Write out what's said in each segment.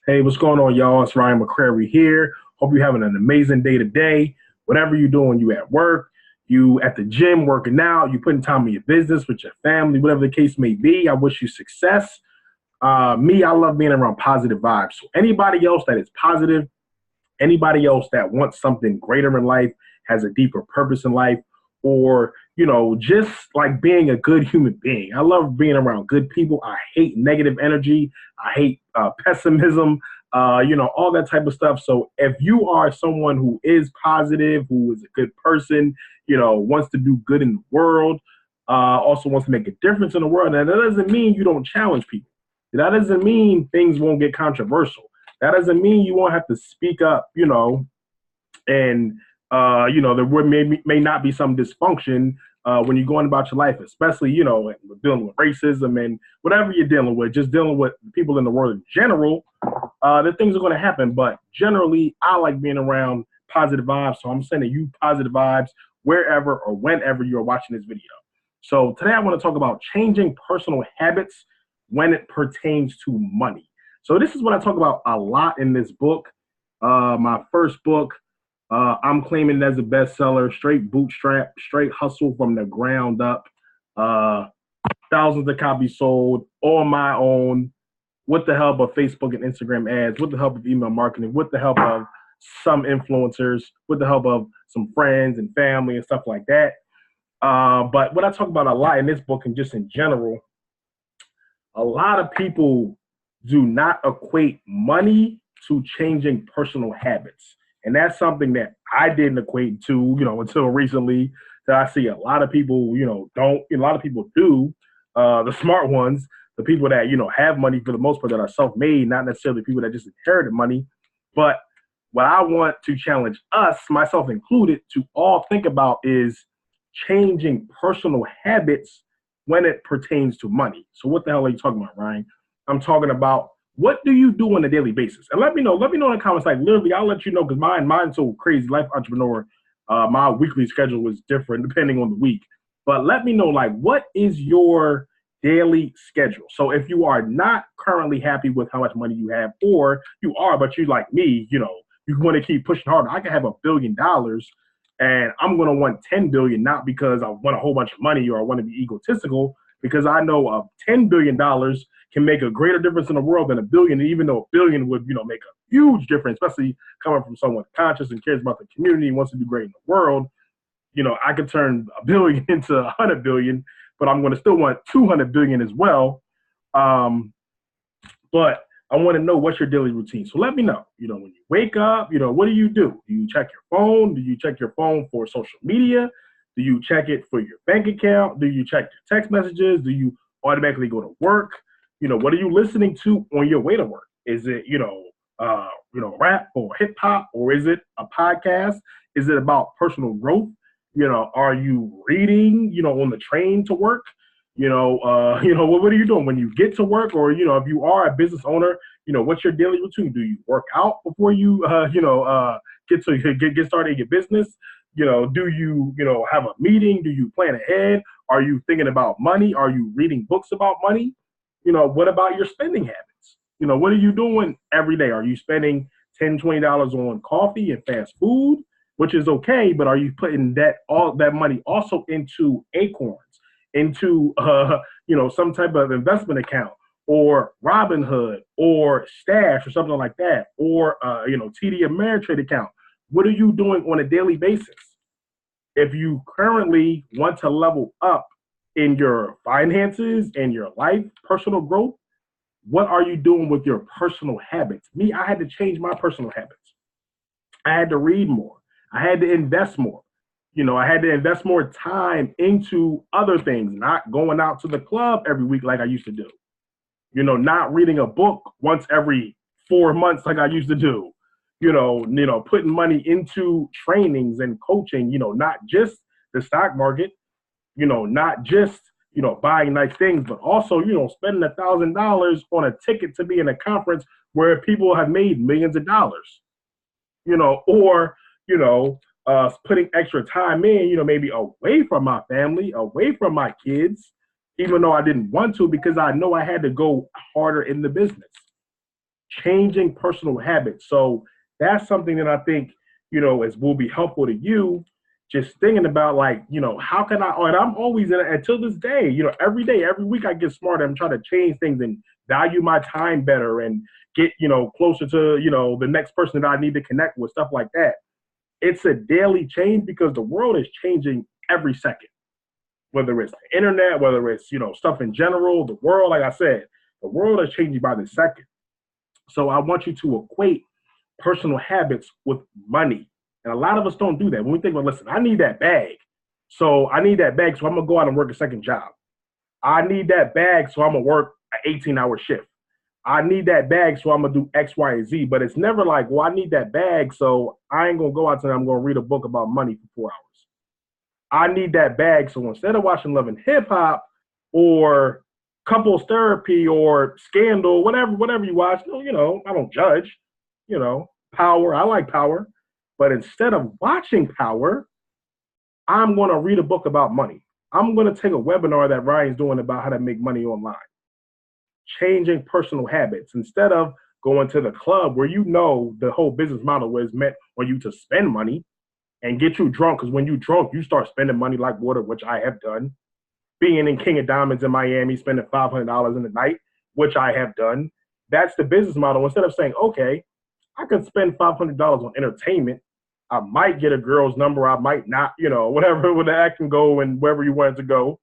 Hey, what's going on, y'all? It's Ryan McCrary here. Hope you're having an amazing day today. Whatever you're doing, you at work, you at the gym working out, you putting time in your business with your family, whatever the case may be. I wish you success. I love being around positive vibes. So anybody else that is positive, anybody else that wants something greater in life, has a deeper purpose in life, or just like being a good human being. I love being around good people. I hate negative energy. I hate pessimism. All that type of stuff. So if you are someone who is positive, who is a good person, wants to do good in the world, also wants to make a difference in the world, and that doesn't mean you don't challenge people. That doesn't mean things won't get controversial. That doesn't mean you won't have to speak up, and there may not be some dysfunction when you're going about your life, especially dealing with racism and whatever you're dealing with, just dealing with people in the world in general. That things are going to happen, but generally, I like being around positive vibes. So I'm sending you positive vibes wherever or whenever you're watching this video. So today I want to talk about changing personal habits when it pertains to money. So this is what I talk about a lot in this book. My first book, I'm claiming it as a bestseller, straight bootstrap, straight hustle from the ground up. Uh, Thousands of copies sold on my own with the help of Facebook and Instagram ads, with the help of email marketing, with the help of some influencers, with the help of some friends and family and stuff like that. But what I talk about a lot in this book and just in general, a lot of people do not equate money to changing personal habits. And that's something that I didn't equate to, until recently that I see a lot of people, don't, a lot of people do, the smart ones, the people that, have money for the most part that are self-made, not necessarily people that just inherited money. But what I want to challenge us, myself included, to all think about is changing personal habits when it pertains to money. So what the hell are you talking about, Ryan? I'm talking about what do you do on a daily basis? And let me know. Let me know in the comments. Like literally, I'll let you know because mine's so crazy. Life entrepreneur. My weekly schedule is different depending on the week. But let me know, like, what is your daily schedule? So if you are not currently happy with how much money you have, or you are, but you like me, you want to keep pushing harder. I can have $1 billion and I'm going to want 10 billion, not because I want a whole bunch of money or I want to be egotistical, because I know $10 billion can make a greater difference in the world than a billion. And even though a billion would, make a huge difference, especially coming from someone conscious and cares about the community and wants to do great in the world, I could turn a billion into 100 billion, but I'm going to still want 200 billion as well. But I want to know what's your daily routine. So let me know, when you wake up, what do you do? Do you check your phone? Do you check your phone for social media? Do you check it for your bank account? Do you check your text messages? Do you automatically go to work? What are you listening to on your way to work? Is it, rap or hip hop, or is it a podcast? Is it about personal growth? Are you reading, on the train to work? What are you doing when you get to work? Or, if you are a business owner, what's your daily routine? Do you work out before you, get started in your business? Do you, have a meeting? Do you plan ahead? Are you thinking about money? Are you reading books about money? What about your spending habits? What are you doing every day? Are you spending $10, $20 on coffee and fast food, which is okay, but are you putting all that money also into Acorns, into some type of investment account, or Robinhood, or Stash, or something like that, or TD Ameritrade account? What are you doing on a daily basis? If you currently want to level up in your finances and your life, personal growth, what are you doing with your personal habits? Me, I had to change my personal habits. I had to read more. I had to invest more. I had to invest more time into other things, not going out to the club every week like I used to do. Not reading a book once every 4 months like I used to do. Putting money into trainings and coaching, not just the stock market, not just, buying nice things, but also, spending $1,000 on a ticket to be in a conference where people have made millions of dollars, or, putting extra time in, maybe away from my family, away from my kids, even though I didn't want to, because I know I had to go harder in the business. changing personal habits. So that's something that I think, will be helpful to you. Just thinking about like, how can I, and I'm always until this day, every day, every week I get smarter. I'm trying to change things and value my time better and get, closer to, the next person that I need to connect with, stuff like that. It's a daily change because the world is changing every second, whether it's the internet, whether it's, stuff in general, the world, like I said, the world is changing by the second. So I want you to equate personal habits with money. And a lot of us don't do that. When we think, well, listen, I need that bag. So I need that bag. So I'm going to go out and work a second job. I need that bag. So I'm going to work an 18-hour shift. I need that bag. So I'm going to do X, Y, and Z. But it's never like, well, I need that bag. So I ain't going to go out tonight. I'm going to read a book about money for 4 hours. I need that bag. So instead of watching Love and Hip Hop or couples therapy or Scandal, whatever you watch, I don't judge, Power, I like Power. But instead of watching Power, I'm going to read a book about money. I'm going to take a webinar that Ryan's doing about how to make money online. Changing personal habits. Instead of going to the club where the whole business model is meant for you to spend money and get you drunk, because when you're drunk, you start spending money like water, which I have done. Being in King of Diamonds in Miami, spending $500 in the night, which I have done. That's the business model. Instead of saying, okay, I could spend $500 on entertainment. I might get a girl's number. I might not, whatever, where the act can go and wherever you want it to go.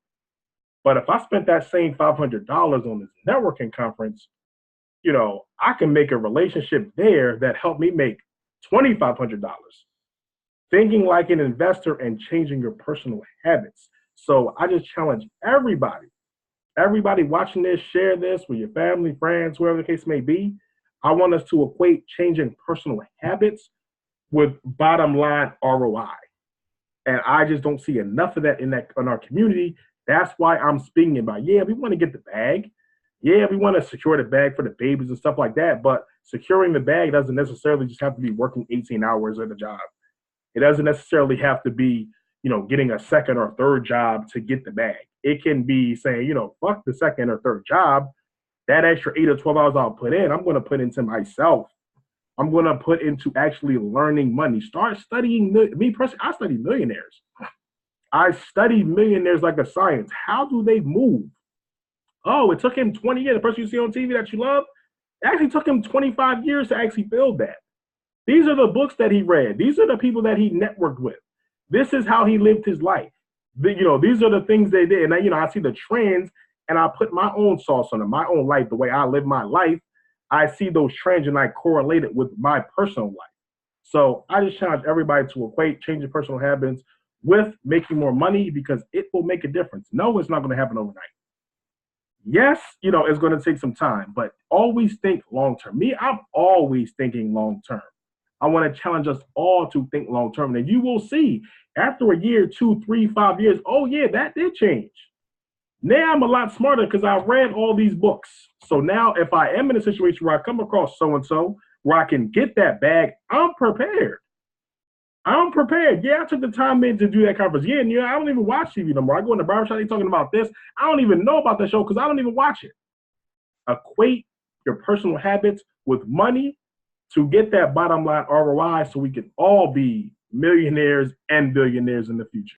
But if I spent that same $500 on this networking conference, I can make a relationship there that helped me make $2,500. Thinking like an investor and changing your personal habits. So I just challenge everybody watching this, share this with your family, friends, whoever the case may be. I want us to equate changing personal habits with bottom line ROI. And I just don't see enough of that in our community. That's why I'm speaking about, we want to get the bag. Yeah, we want to secure the bag for the babies and stuff like that. But securing the bag doesn't necessarily just have to be working 18 hours at a job. It doesn't necessarily have to be, getting a second or third job to get the bag. It can be saying, fuck the second or third job. That extra 8 or 12 hours I'll put in, I'm going to put into myself. I'm going to put into actually learning money. Start studying. Me personally, I study millionaires. I study millionaires like a science. How do they move? Oh, it took him 20 years. The person you see on TV that you love, it actually took him 25 years to actually build that. These are the books that he read. These are the people that he networked with. This is how he lived his life. These are the things they did. And I see the trends and I put my own sauce on it, my own life, the way I live my life. I see those trends and I correlate it with my personal life. So I just challenge everybody to equate changing personal habits with making more money because it will make a difference. No, it's not going to happen overnight. Yes, it's going to take some time, but always think long-term. I'm always thinking long-term. I want to challenge us all to think long-term. And you will see after a year, 2, 3, 5 years, oh yeah, that did change. Now I'm a lot smarter because I read all these books. So now if I am in a situation where I come across so-and-so where I can get that bag, I'm prepared. I'm prepared. Yeah, I took the time in to do that conference. Yeah, and I don't even watch TV no more. I go in the barbershop, they're talking about this. I don't even know about that show because I don't even watch it. Equate your personal habits with money to get that bottom line ROI so we can all be millionaires and billionaires in the future.